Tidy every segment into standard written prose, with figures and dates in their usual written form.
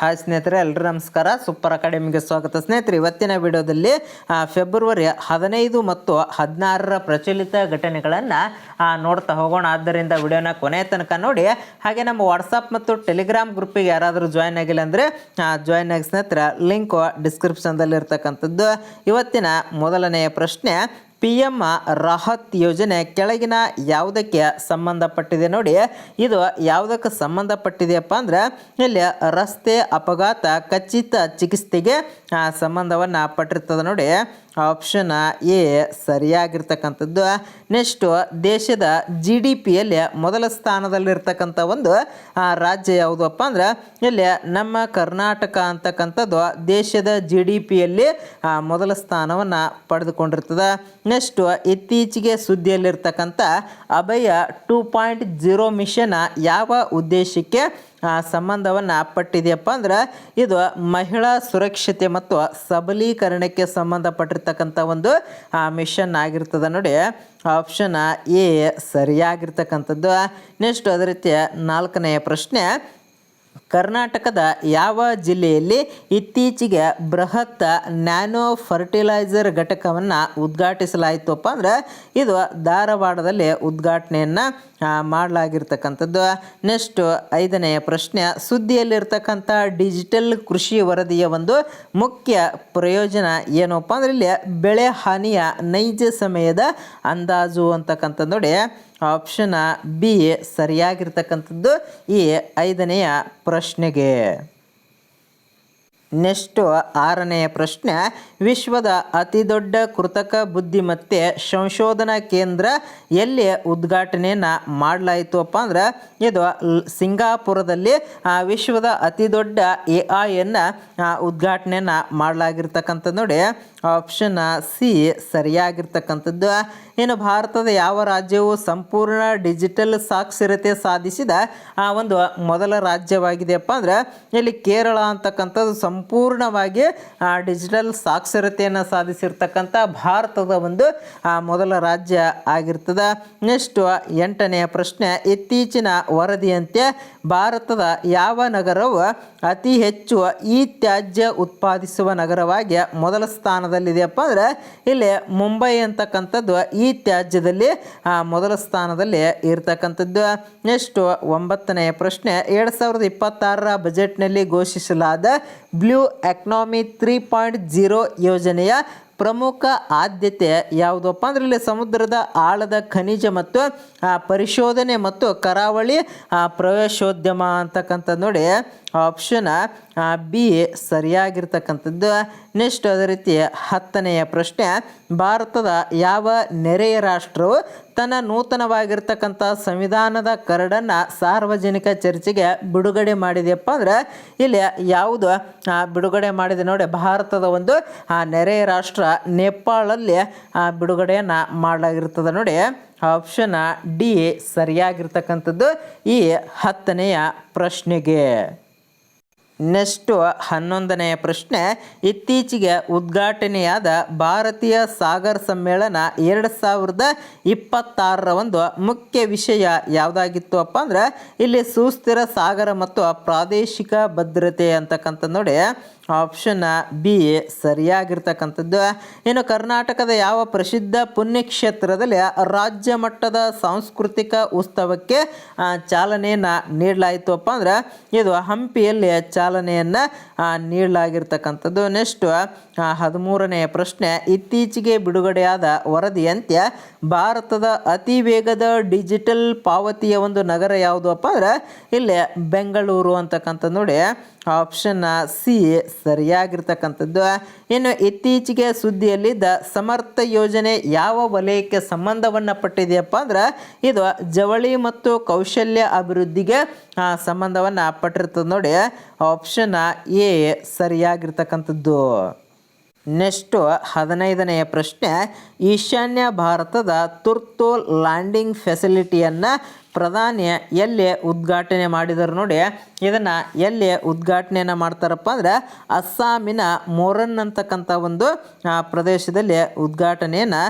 Hi ಸ್ನೇಹಿತರೆ, ಎಲ್ಲರೂ ನಮಸ್ಕಾರ. ಸೂಪರ್ ಅಕಾಡೆಮಿಗೆ ಸ್ವಾಗತ. ಸ್ನೇಹಿತರೆ, ಇವತ್ತಿನ ವಿಡಿಯೋದಲ್ಲಿ ಫೆಬ್ರವರಿ 15 ಮತ್ತು 16ರ ಪ್ರಚಲಿತ ಘಟನೆಗಳನ್ನು ನೋಡ್ತಾ ಹೋಗೋಣ. ಆದ್ದರಿಂದ ವಿಡಿಯೋನ ಕೊನೆಯ ತನಕ ನೋಡಿ. ಹಾಗೆ ನಮ್ಮ ವಾಟ್ಸಪ್ ಮತ್ತು ಟೆಲಿಗ್ರಾಮ್ ಗ್ರೂಪಿಗೆ ಯಾರಾದರೂ ಜಾಯ್ನ್ ಆಗಿಲ್ಲ ಅಂದರೆ ಜಾಯ್ನ್ ಆಗಿ ಸ್ನೇಹಿತರೆ. ಲಿಂಕು ಡಿಸ್ಕ್ರಿಪ್ಷನ್ದಲ್ಲಿ ಇರ್ತಕ್ಕಂಥದ್ದು. ಇವತ್ತಿನ ಮೊದಲನೆಯ ಪ್ರಶ್ನೆ, PM ರಾಹತ್ ಯೋಜನೆ ಕೆಳಗಿನ ಯಾವುದಕ್ಕೆ ಸಂಬಂಧಪಟ್ಟಿದೆ ನೋಡಿ. ಇದು ಯಾವುದಕ್ಕೆ ಸಂಬಂಧಪಟ್ಟಿದೆಯಪ್ಪ ಅಂದರೆ ಇಲ್ಲಿ ರಸ್ತೆ ಅಪಘಾತ ಖಚಿತ ಚಿಕಿತ್ಸೆಗೆ ಸಂಬಂಧವನ್ನು ಪಟ್ಟಿರ್ತದೆ ನೋಡಿ. ಆಪ್ಷನ್ ಎ ಸರಿಯಾಗಿರ್ತಕ್ಕಂಥದ್ದು. ನೆಕ್ಸ್ಟು, ದೇಶದ GDPಯಲ್ಲಿ ಮೊದಲ ಸ್ಥಾನದಲ್ಲಿರ್ತಕ್ಕಂಥ ಒಂದು ರಾಜ್ಯ ಯಾವುದಪ್ಪ ಅಂದ್ರೆ ಇಲ್ಲಿ ನಮ್ಮ ಕರ್ನಾಟಕ ಅಂತಕ್ಕಂಥದ್ದು ದೇಶದ GDPಯಲ್ಲಿ ಮೊದಲ ಸ್ಥಾನವನ್ನು ಪಡೆದುಕೊಂಡಿರ್ತದೆ. ನೆಕ್ಸ್ಟು, ಇತ್ತೀಚೆಗೆ ಸುದ್ದಿಯಲ್ಲಿರ್ತಕ್ಕಂಥ ಅಭಯ 2.0 ಮಿಷನ್ ಯಾವ ಉದ್ದೇಶಕ್ಕೆ ಸಂಬಂಧವನ್ನು ಪಟ್ಟಿದೆಯಪ್ಪ ಅಂದ್ರೆ ಇದು ಮಹಿಳಾ ಸುರಕ್ಷತೆ ಮತ್ತು ಸಬಲೀಕರಣಕ್ಕೆ ಸಂಬಂಧಪಟ್ಟಿರ್ತಕ್ಕಂಥ ಒಂದು ಮಿಷನ್ ಆಗಿರ್ತದೆ ನೋಡಿ. Option A ಸರಿಯಾಗಿರ್ತಕ್ಕಂಥದ್ದು. ನೆಕ್ಸ್ಟ್, ಅದೇ ರೀತಿ 4ನೆಯ ಪ್ರಶ್ನೆ, ಕರ್ನಾಟಕದ ಯಾವ ಜಿಲ್ಲೆಯಲ್ಲಿ ಇತ್ತೀಚೆಗೆ ಬೃಹತ್ ನ್ಯಾನೋ ಫರ್ಟಿಲೈಸರ್ ಘಟಕವನ್ನು ಉದ್ಘಾಟಿಸಲಾಯಿತಪ್ಪ ಅಂದ್ರೆ ಇದು ಧಾರವಾಡದಲ್ಲಿ ಉದ್ಘಾಟನೆಯನ್ನು ಮಾಡಲಾಗಿರ್ತಕ್ಕಂಥದ್ದು. ನೆಕ್ಸ್ಟು 5ನೆಯ ಪ್ರಶ್ನೆ, ಸುದ್ದಿಯಲ್ಲಿರ್ತಕ್ಕಂಥ ಡಿಜಿಟಲ್ ಕೃಷಿ ವರದಿಯ ಒಂದು ಮುಖ್ಯ ಪ್ರಯೋಜನ ಏನಪ್ಪ ಅಂದ್ರೆ ಇಲ್ಲಿ ಬೆಳೆ ಹಾನಿಯ ನೈಜ ಸಮಯದ ಅಂದಾಜು ಅಂತಕ್ಕಂಥದ್ದು ನೋಡಿ. ಆಪ್ಷನ್ ಬಿ ಸರಿಯಾಗಿರ್ತಕ್ಕಂಥದ್ದು ಈ 5ನೆಯ ಪ್ರಶ್ನೆಗೆ. ನೆಕ್ಸ್ಟು 6ನೆಯ ಪ್ರಶ್ನೆ, ವಿಶ್ವದ ಅತಿ ದೊಡ್ಡ ಕೃತಕ ಬುದ್ಧಿಮತ್ತೆ ಸಂಶೋಧನಾ ಕೇಂದ್ರ ಎಲ್ಲಿ ಉದ್ಘಾಟನೆಯನ್ನು ಮಾಡಲಾಯಿತು ಅಪ್ಪ ಅಂದ್ರೆ ಇದು ಸಿಂಗಾಪುರದಲ್ಲಿ ವಿಶ್ವದ ಅತಿ ದೊಡ್ಡ AI ಉದ್ಘಾಟನೆಯನ್ನು ಮಾಡಲಾಗಿರ್ತಕ್ಕಂಥದ್ದು ನೋಡಿ. ಆಪ್ಷನ್ ಸಿ ಸರಿಯಾಗಿರ್ತಕ್ಕಂಥದ್ದು. ಇನ್ನು ಭಾರತದ ಯಾವ ರಾಜ್ಯವು ಸಂಪೂರ್ಣ ಡಿಜಿಟಲ್ ಸಾಕ್ಷರತೆ ಸಾಧಿಸಿದ ಒಂದು ಮೊದಲ ರಾಜ್ಯವಾಗಿದೆಯಪ್ಪ ಅಂದ್ರೆ ಇಲ್ಲಿ ಕೇರಳ ಅಂತಕ್ಕಂಥದ್ದು ಸಂಪೂರ್ಣವಾಗಿ ಡಿಜಿಟಲ್ ಸಾಕ್ಷರತೆಯನ್ನು ಸಾಧಿಸಿರ್ತಕ್ಕಂಥ ಭಾರತದ ಒಂದು ಮೊದಲ ರಾಜ್ಯ ಆಗಿರ್ತದೆ. ನೆಕ್ಸ್ಟು 8ನೆಯ ಪ್ರಶ್ನೆ, ಇತ್ತೀಚಿನ ವರದಿಯಂತೆ ಭಾರತದ ಯಾವ ನಗರವು ಅತಿ ಹೆಚ್ಚು ತ್ಯಾಜ್ಯ ಉತ್ಪಾದಿಸುವ ನಗರವಾಗಿ ಮೊದಲ ಸ್ಥಾನದಲ್ಲಿದೆಯಪ್ಪ ಅಂದ್ರೆ ಇಲ್ಲಿ ಮುಂಬೈ ಅಂತಕ್ಕಂಥದ್ದು ತ್ಯಾಜ್ಯದಲ್ಲಿ ಮೊದಲ ಸ್ಥಾನದಲ್ಲಿ ಇರ್ತಕ್ಕಂಥದ್ದು. ನೆಕ್ಸ್ಟು 9ನೆಯ ಪ್ರಶ್ನೆ, 2026ರ ಬಜೆಟ್ನಲ್ಲಿ ಘೋಷಿಸಲಾದ ಬ್ಲೂ ಎಕಾನಮಿ 3.0 ಯೋಜನೆಯ ಪ್ರಮುಖ ಆದ್ಯತೆ ಯಾವುದಪ್ಪ ಅಂದ್ರೆ ಇಲ್ಲಿ ಸಮುದ್ರದ ಆಳದ ಖನಿಜ ಮತ್ತು ಪರಿಶೋಧನೆ ಮತ್ತು ಕರಾವಳಿ ಪ್ರವೇಶೋದ್ಯಮ ಅಂತಕ್ಕಂಥದ್ದು ನೋಡಿ. Option B ಸರಿಯಾಗಿರ್ತಕ್ಕಂಥದ್ದು. ನೆಕ್ಸ್ಟ್, ಅದೇ ರೀತಿ 10ನೆಯ ಪ್ರಶ್ನೆ, ಭಾರತದ ಯಾವ ನೆರೆಯ ರಾಷ್ಟ್ರವು ತನ್ನ ನೂತನವಾಗಿರ್ತಕ್ಕಂಥ ಸಂವಿಧಾನದ ಕರಡನ್ನು ಸಾರ್ವಜನಿಕ ಚರ್ಚೆಗೆ ಬಿಡುಗಡೆ ಮಾಡಿದೆಯಪ್ಪ ಅಂದ್ರೆ ಇಲ್ಲಿ ಯಾವುದು ಬಿಡುಗಡೆ ಮಾಡಿದೆ ನೋಡಿ. ಭಾರತದ ಒಂದು ನೆರೆಯ ರಾಷ್ಟ್ರ ನೇಪಾಳಲ್ಲಿ ಬಿಡುಗಡೆಯನ್ನು ಮಾಡಲಾಗಿರ್ತದೆ ನೋಡಿ. ಆಪ್ಷನ್ ಡಿ ಸರಿಯಾಗಿರ್ತಕ್ಕಂಥದ್ದು ಈ 10ನೆಯ ಪ್ರಶ್ನೆಗೆ. ನೆಕ್ಸ್ಟು 11ನೆಯ ಪ್ರಶ್ನೆ, ಇತ್ತೀಚೆಗೆ ಉದ್ಘಾಟನೆಯಾದ ಭಾರತೀಯ ಸಾಗರ ಸಮ್ಮೇಳನ 2026ರ ಒಂದು ಮುಖ್ಯ ವಿಷಯ ಯಾವುದಾಗಿತ್ತು ಅಪ್ಪ ಅಂದ್ರೆ ಇಲ್ಲಿ ಸುಸ್ಥಿರ ಸಾಗರ ಮತ್ತು ಪ್ರಾದೇಶಿಕ ಭದ್ರತೆ ಅಂತಕ್ಕಂಥದ್ದು ನೋಡಿ. ಆಪ್ಷನ್ ಬಿ ಸರಿಯಾಗಿರ್ತಕ್ಕಂಥದ್ದು. ಇನ್ನು ಕರ್ನಾಟಕದ ಯಾವ ಪ್ರಸಿದ್ಧ ಪುಣ್ಯಕ್ಷೇತ್ರದಲ್ಲಿ ರಾಜ್ಯ ಮಟ್ಟದ ಸಾಂಸ್ಕೃತಿಕ ಉತ್ಸವಕ್ಕೆ ಚಾಲನೆಯನ್ನು ನೀಡಲಾಯಿತು ಅಪ್ಪ ಅಂದ್ರೆ ಇದು ಹಂಪಿಯಲ್ಲಿ ಚಾಲನೆಯನ್ನು ನೀಡಲಾಗಿರ್ತಕ್ಕಂಥದ್ದು. ನೆಕ್ಸ್ಟು 13ನೆಯ ಪ್ರಶ್ನೆ, ಇತ್ತೀಚೆಗೆ ಬಿಡುಗಡೆಯಾದ ವರದಿಯಂತೆ ಭಾರತದ ಅತಿ ವೇಗದ ಡಿಜಿಟಲ್ ಪಾವತಿಯ ಒಂದು ನಗರ ಯಾವುದು ಅಪ್ಪ ಅಂದ್ರೆ ಇಲ್ಲಿ ಬೆಂಗಳೂರು ಅಂತಕ್ಕಂಥದ್ದು ನೋಡಿ. ಆಪ್ಷನ್ ಸಿ ಸರಿಯಾಗಿರ್ತಕ್ಕಂಥದ್ದು. ಇನ್ನು ಇತ್ತೀಚೆಗೆ ಸುದ್ದಿಯಲ್ಲಿದ್ದ ಸಮರ್ಥ ಯೋಜನೆ ಯಾವ ವಲಯಕ್ಕೆ ಸಂಬಂಧವನ್ನು ಪಟ್ಟಿದೆಯಪ್ಪ ಅಂದ್ರೆ ಇದು ಜವಳಿ ಮತ್ತು ಕೌಶಲ್ಯ ಅಭಿವೃದ್ಧಿಗೆ ಸಂಬಂಧವನ್ನು ಪಟ್ಟಿರ್ತದೆ ನೋಡಿ. ಆಪ್ಷನ್ ಎ ಸರಿಯಾಗಿರ್ತಕ್ಕಂಥದ್ದು. ನೆಕ್ಸ್ಟು 15ನೆಯ ಪ್ರಶ್ನೆ, ಈಶಾನ್ಯ ಭಾರತದ ತುರ್ತು ಲ್ಯಾಂಡಿಂಗ್ ಫೆಸಿಲಿಟಿಯನ್ನು ಪ್ರಧಾನಿ ಎಲ್ಲಿ ಉದ್ಘಾಟನೆ ಮಾಡಿದರು ನೋಡಿ. ಇದನ್ನು ಎಲ್ಲಿ ಉದ್ಘಾಟನೆಯನ್ನು ಮಾಡ್ತಾರಪ್ಪ ಅಂದ್ರೆ ಅಸ್ಸಾಮಿನ ಮೋರನ್ ಅಂತಕ್ಕಂಥ ಒಂದು ಪ್ರದೇಶದಲ್ಲಿ ಉದ್ಘಾಟನೆಯನ್ನು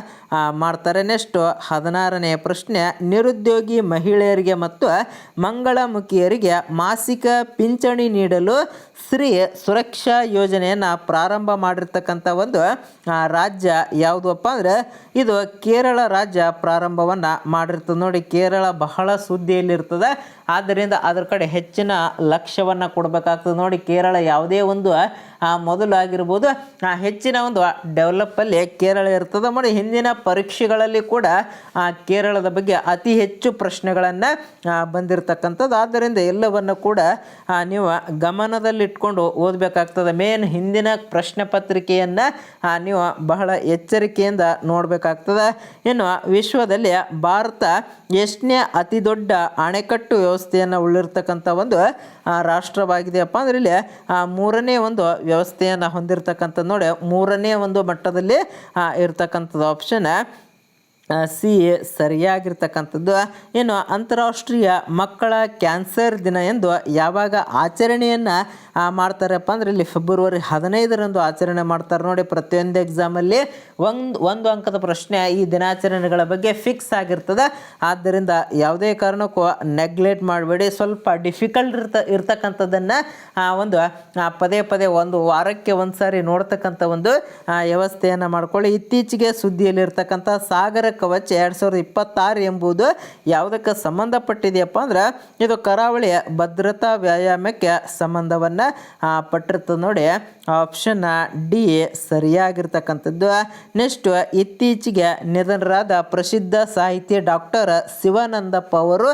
ಮಾಡ್ತಾರೆ. ನೆಕ್ಸ್ಟು 16ನೇ ಪ್ರಶ್ನೆ, ನಿರುದ್ಯೋಗಿ ಮಹಿಳೆಯರಿಗೆ ಮತ್ತು ಮಂಗಳಮುಖಿಯರಿಗೆ ಮಾಸಿಕ ಪಿಂಚಣಿ ನೀಡಲು ಸ್ತ್ರೀ ಸುರಕ್ಷಾ ಯೋಜನೆಯನ್ನು ಪ್ರಾರಂಭ ಮಾಡಿರ್ತಕ್ಕಂಥ ಒಂದು ರಾಜ್ಯ ಯಾವುದಪ್ಪ ಅಂದರೆ ಇದು ಕೇರಳ ರಾಜ್ಯ ಪ್ರಾರಂಭವನ್ನು ಮಾಡಿರ್ತದೆ ನೋಡಿ. ಕೇರಳ ಬಹಳ ಸುದ್ದಿಯಲ್ಲಿರ್ತದೆ, ಆದ್ದರಿಂದ ಅದರ ಕಡೆ ಹೆಚ್ಚಿನ ಲಕ್ಷ್ಯವನ್ನು ಕೊಡಬೇಕಾಗ್ತದೆ ನೋಡಿ. ಕೇರಳ ಯಾವುದೇ ಒಂದು ಮೊದಲು ಆಗಿರ್ಬೋದು ಹೆಚ್ಚಿನ ಒಂದು ಡೆವಲಪಲ್ಲಿ ಕೇರಳ ಇರ್ತದೆ ನೋಡಿ. ಹಿಂದಿನ ಪರೀಕ್ಷೆಗಳಲ್ಲಿ ಕೂಡ ಕೇರಳದ ಬಗ್ಗೆ ಅತಿ ಹೆಚ್ಚು ಪ್ರಶ್ನೆಗಳನ್ನು ಬಂದಿರತಕ್ಕಂಥದ್ದು. ಆದ್ದರಿಂದ ಎಲ್ಲವನ್ನು ಕೂಡ ನೀವು ಗಮನದಲ್ಲಿಟ್ಕೊಂಡು ಓದಬೇಕಾಗ್ತದೆ. ಮೇನ್ ಹಿಂದಿನ ಪ್ರಶ್ನೆ ಪತ್ರಿಕೆಯನ್ನು ನೀವು ಬಹಳ ಎಚ್ಚರಿಕೆಯಿಂದ ನೋಡಬೇಕಾಗ್ತದೆ. ಇನ್ನು ವಿಶ್ವದಲ್ಲಿ ಭಾರತ ಎಷ್ಟನೇ ಅತಿ ದೊಡ್ಡ ಅಣೆಕಟ್ಟು ವ್ಯವಸ್ಥೆಯನ್ನು ಉಳ್ಳಿರ್ತಕ್ಕಂಥ ಒಂದು ರಾಷ್ಟ್ರವಾಗಿದೆಯಪ್ಪ ಅಂದರೆ ಇಲ್ಲಿ 3ನೇ ಒಂದು ವ್ಯವಸ್ಥೆಯನ್ನು ಹೊಂದಿರತಕ್ಕಂಥದ್ದು ನೋಡಿ. 3ನೇ ಒಂದು ಮಟ್ಟದಲ್ಲಿ ಇರ್ತಕ್ಕಂಥದ್ದು ಆಪ್ಷನ್ ಸಿ ಸರಿಯಾಗಿರ್ತಕ್ಕಂಥದ್ದು. ಇನ್ನು ಅಂತಾರಾಷ್ಟ್ರೀಯ ಮಕ್ಕಳ ಕ್ಯಾನ್ಸರ್ ದಿನ ಎಂದು ಯಾವಾಗ ಆಚರಣೆಯನ್ನು ಮಾಡ್ತಾರಪ್ಪ ಅಂದರೆ ಇಲ್ಲಿ ಫೆಬ್ರವರಿ 15ರಂದು ಆಚರಣೆ ಮಾಡ್ತಾರೆ ನೋಡಿ. ಪ್ರತಿಯೊಂದು ಎಕ್ಸಾಮಲ್ಲಿ ಒಂದು ಅಂಕದ ಪ್ರಶ್ನೆ ಈ ದಿನಾಚರಣೆಗಳ ಬಗ್ಗೆ ಫಿಕ್ಸ್ ಆಗಿರ್ತದೆ. ಆದ್ದರಿಂದ ಯಾವುದೇ ಕಾರಣಕ್ಕೂ ನೆಗ್ಲೆಕ್ಟ್ ಮಾಡಬೇಡಿ. ಸ್ವಲ್ಪ ಡಿಫಿಕಲ್ಟ್ ಇರ್ತಕ್ಕಂಥದ್ದನ್ನು ಒಂದು ಪದೇ ಪದೇ ಒಂದು ವಾರಕ್ಕೆ ಒಂದು ಸಾರಿ ನೋಡ್ತಕ್ಕಂಥ ಒಂದು ವ್ಯವಸ್ಥೆಯನ್ನು ಮಾಡ್ಕೊಳ್ಳಿ. ಇತ್ತೀಚೆಗೆ ಸುದ್ದಿಯಲ್ಲಿರ್ತಕ್ಕಂಥ ಸಾಗರ ಕವಚ 2026 ಎಂಬುದು ಯಾವುದಕ್ಕೆ ಸಂಬಂಧಪಟ್ಟಿದೆಯಪ್ಪ ಅಂದ್ರೆ ಇದು ಕರಾವಳಿಯ ಭದ್ರತಾ ವ್ಯಾಯಾಮಕ್ಕೆ ಸಂಬಂಧವನ್ನು ಪಟ್ಟಿರ್ತದೆ ನೋಡಿ. Option D ಸರಿಯಾಗಿರ್ತಕ್ಕಂಥದ್ದು. ನೆಕ್ಸ್ಟ್, ಇತ್ತೀಚೆಗೆ ನಿಧನರಾದ ಪ್ರಸಿದ್ಧ ಸಾಹಿತಿ ಡಾಕ್ಟರ್ ಶಿವಾನಂದಪ್ಪ ಅವರು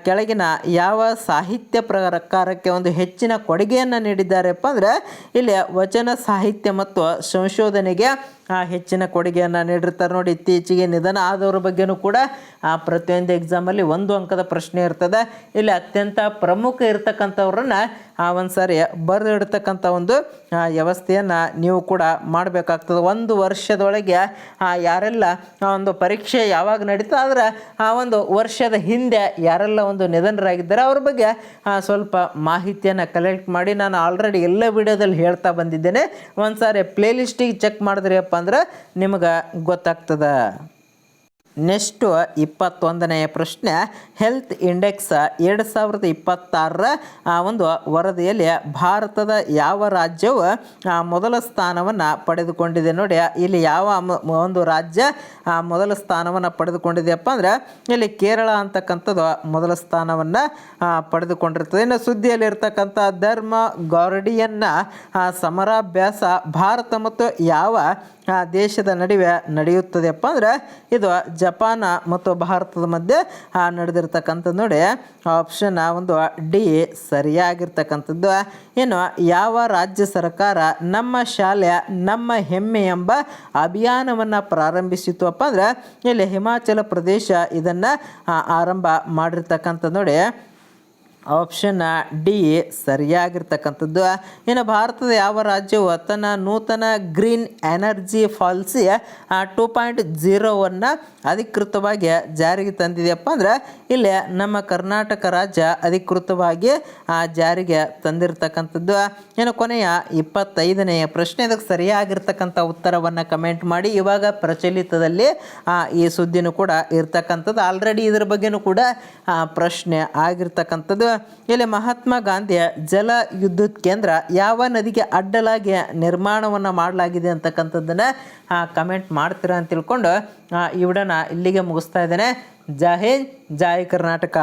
ಕೆಳಗಿನ ಯಾವ ಸಾಹಿತ್ಯ ಪ್ರಕಾರಕ್ಕೆ ಒಂದು ಹೆಚ್ಚಿನ ಕೊಡುಗೆಯನ್ನು ನೀಡಿದ್ದಾರೆಪ್ಪ ಅಂದರೆ ಇಲ್ಲಿ ವಚನ ಸಾಹಿತ್ಯ ಮತ್ತು ಸಂಶೋಧನೆಗೆ ಹೆಚ್ಚಿನ ಕೊಡುಗೆಯನ್ನು ನೀಡಿರ್ತಾರೆ ನೋಡಿ. ಇತ್ತೀಚೆಗೆ ನಿಧನ ಆದವ್ರ ಬಗ್ಗೆನೂ ಕೂಡ ಪ್ರತಿಯೊಂದು ಎಕ್ಸಾಮಲ್ಲಿ 1 ಅಂಕದ ಪ್ರಶ್ನೆ ಇರ್ತದೆ. ಇಲ್ಲಿ ಅತ್ಯಂತ ಪ್ರಮುಖ ಇರ್ತಕ್ಕಂಥವ್ರನ್ನ ಒಂದು ಸಾರಿ ಬರೆದಿಡ್ತಕ್ಕಂಥ ಒಂದು ವ್ಯವಸ್ಥೆಯನ್ನು ನೀವು ಕೂಡ ಮಾಡಬೇಕಾಗ್ತದೆ. 1 ವರ್ಷದೊಳಗೆ ಯಾರೆಲ್ಲ ಒಂದು ಪರೀಕ್ಷೆ ಯಾವಾಗ ನಡೀತದೆ ಆದರೆ ಆ ಒಂದು ವರ್ಷದ ಹಿಂದೆ ಯಾರೆಲ್ಲ ಒಂದು ನಿಧನರಾಗಿದ್ದಾರೆ ಅವ್ರ ಬಗ್ಗೆ ಸ್ವಲ್ಪ ಮಾಹಿತಿಯನ್ನು ಕಲೆಕ್ಟ್ ಮಾಡಿ ನಾನು ಆಲ್ರೆಡಿ ಎಲ್ಲ ವಿಡಿಯೋದಲ್ಲಿ ಹೇಳ್ತಾ ಬಂದಿದ್ದೇನೆ. ಒಂದು ಸಾರಿ ಪ್ಲೇಲಿಸ್ಟಿಗೆ ಚೆಕ್ ಮಾಡಿದ್ರಿಯಪ್ಪ ಅಂದ್ರೆ ನಿಮಗೆ ಗೊತ್ತಾಗ್ತದೆ. ನೆಕ್ಸ್ಟು 21ನೇ ಪ್ರಶ್ನೆ, ಹೆಲ್ತ್ ಇಂಡೆಕ್ಸ್ 2026ರ ಒಂದು ವರದಿಯಲ್ಲಿ ಭಾರತದ ಯಾವ ರಾಜ್ಯವು ಮೊದಲ ಸ್ಥಾನವನ್ನು ಪಡೆದುಕೊಂಡಿದೆ ನೋಡಿ. ಇಲ್ಲಿ ಯಾವ ಒಂದು ರಾಜ್ಯ ಮೊದಲ ಸ್ಥಾನವನ್ನು ಪಡೆದುಕೊಂಡಿದೆಯಪ್ಪ ಅಂದರೆ ಇಲ್ಲಿ ಕೇರಳ ಅಂತಕ್ಕಂಥದ್ದು ಮೊದಲ ಸ್ಥಾನವನ್ನು ಪಡೆದುಕೊಂಡಿರ್ತದೆ. ಇನ್ನು ಸುದ್ದಿಯಲ್ಲಿರ್ತಕ್ಕಂಥ ಧರ್ಮ ಗಾರ್ಡಿಯನ್ನ ಸಮರಾಭ್ಯಾಸ ಭಾರತ ಮತ್ತು ಯಾವ ದೇಶದ ನಡುವೆ ನಡೆಯುತ್ತದೆಯಪ್ಪ ಅಂದರೆ ಇದು ಜಪಾನ್ ಮತ್ತು ಭಾರತದ ಮಧ್ಯೆ ನಡೆದಿರ್ತಕ್ಕಂಥದ್ದು ನೋಡಿ. ಆಪ್ಷನ್ ಒಂದು ಡಿ ಸರಿಯಾಗಿರ್ತಕ್ಕಂಥದ್ದು. ಇನ್ನು ಯಾವ ರಾಜ್ಯ ಸರ್ಕಾರ ನಮ್ಮ ಶಾಲೆ ನಮ್ಮ ಹೆಮ್ಮೆ ಎಂಬ ಅಭಿಯಾನವನ್ನು ಪ್ರಾರಂಭಿಸಿತು ಅಪ್ಪ ಅಂದರೆ ಇಲ್ಲಿ ಹಿಮಾಚಲ ಪ್ರದೇಶ ಇದನ್ನು ಆರಂಭ ಮಾಡಿರ್ತಕ್ಕಂಥದ್ದು ನೋಡಿ. ಆಪ್ಷನ್ ಡಿ ಸರಿಯಾಗಿರ್ತಕ್ಕಂಥದ್ದು. ಇನ್ನು ಭಾರತದ ಯಾವ ರಾಜ್ಯವು ತನ್ನ ನೂತನ ಗ್ರೀನ್ ಎನರ್ಜಿ ಪಾಲಿಸಿ 2.0ವನ್ನು ಅಧಿಕೃತವಾಗಿ ಜಾರಿಗೆ ತಂದಿದೆಯಪ್ಪ ಅಂದರೆ ಇಲ್ಲಿ ನಮ್ಮ ಕರ್ನಾಟಕ ರಾಜ್ಯ ಅಧಿಕೃತವಾಗಿ ಜಾರಿಗೆ ತಂದಿರತಕ್ಕಂಥದ್ದು. ಇನ್ನು ಕೊನೆಯ 25ನೇ ಪ್ರಶ್ನೆ, ಇದಕ್ಕೆ ಸರಿಯಾಗಿರ್ತಕ್ಕಂಥ ಉತ್ತರವನ್ನು ಕಮೆಂಟ್ ಮಾಡಿ. ಇವಾಗ ಪ್ರಚಲಿತದಲ್ಲಿ ಈ ಸುದ್ದಿನೂ ಕೂಡ ಇರ್ತಕ್ಕಂಥದ್ದು, ಆಲ್ರೆಡಿ ಇದರ ಬಗ್ಗೆನೂ ಕೂಡ ಪ್ರಶ್ನೆ ಆಗಿರ್ತಕ್ಕಂಥದ್ದು. ಇಲ್ಲಿ ಮಹಾತ್ಮ ಗಾಂಧಿಯ ಜಲ ವಿದ್ಯುತ್ ಕೇಂದ್ರ ಯಾವ ನದಿಗೆ ಅಡ್ಡಲಾಗಿ ನಿರ್ಮಾಣವನ್ನು ಮಾಡಲಾಗಿದೆ ಅಂತಕ್ಕಂಥದ್ದನ್ನು ಕಮೆಂಟ್ ಮಾಡ್ತೀರಾ ಅಂತ ತಿಳ್ಕೊಂಡು ಈ ವಿಡಿಯೋನ ಇಲ್ಲಿಗೆ ಮುಗಿಸ್ತಾ ಇದ್ದೇನೆ. ಜೈ ಹಿಂದ್, ಜೈ ಕರ್ನಾಟಕ.